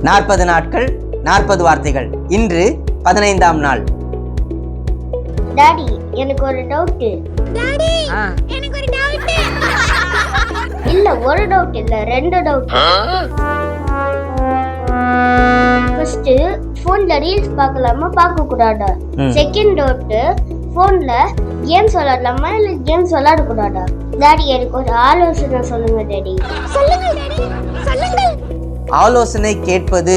40 நாட்கள் 40 வார்த்தைகள். இன்று 15ஆம் நாள். டாடி எனக்கு ஒரு டவுட். டாடி எனக்கு ஒரு டவுட். இல்ல ஒரு டவுட் இல்ல, 2 டவுட். ஃபர்ஸ்ட் போன்ல ரீல்ஸ் பார்க்கலாமா பார்க்க கூடாதா? செகண்ட் டவுட், போன்ல கேம்ஸ் விளையாடலாமா இல்ல கேம்ஸ் விளையாட கூடாதா? டாடி எனக்கு ஒரு ஆலோசனை சொல்லுங்க டாடி. சொல்லுங்க டாடி சொல்லுங்க. ஆலோசனை கேட்பது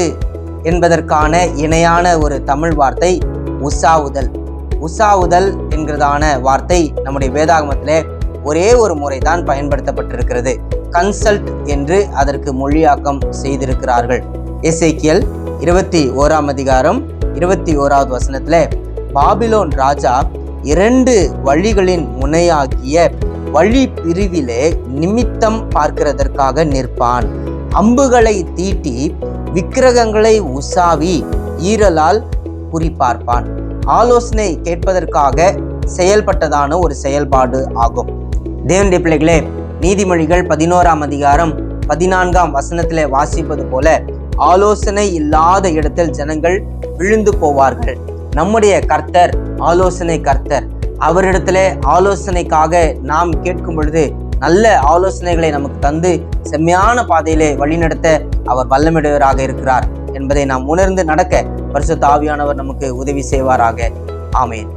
என்பதற்கான இணையான ஒரு தமிழ் வார்த்தை உசாவுதல். உசாவுதல் என்கிறதான வார்த்தை நம்முடைய வேதாகமத்திலே ஒரே ஒரு முறை தான் பயன்படுத்தப்பட்டிருக்கிறது. கன்சல்ட் என்று அதற்கு மொழியாக்கம் செய்திருக்கிறார்கள். எசேக்கியேல் 21ஆம் அதிகாரம் 21வது வசனத்திலே பாபிலோன் ராஜா 2 வழிகளின் முனையாகிய வழி பிரிவிலே நிமித்தம் பார்க்கிறதற்காக நிற்பான். அம்புகளை தீட்டி விக்கிரகங்களை உசாவி ஈரலால் குறிப்பார்ப்பான். ஆலோசனை கேட்பதற்காக செயல்பட்டதான ஒரு செயல்பாடு ஆகும். தேவனுடைய பிள்ளைகளே, நீதிமொழிகள் 11ஆம் அதிகாரம் 14ஆம் வசனத்திலே வாசிப்பது போல ஆலோசனை இல்லாத இடத்தில் ஜனங்கள் விழுந்து போவார்கள். நம்முடைய கர்த்தர் ஆலோசனை கர்த்தர். அவரிடத்திலே ஆலோசனைக்காக நாம் கேட்கும் பொழுது நல்ல ஆலோசனைகளை நமக்கு தந்து செம்மையான பாதையிலே வழிநடத்த அவர் வல்லமையுடையவராக இருக்கிறார் என்பதை நாம் உணர்ந்து நடக்க பரிசுத்த ஆவியானவர் நமக்கு உதவி செய்வாராக. ஆமென்.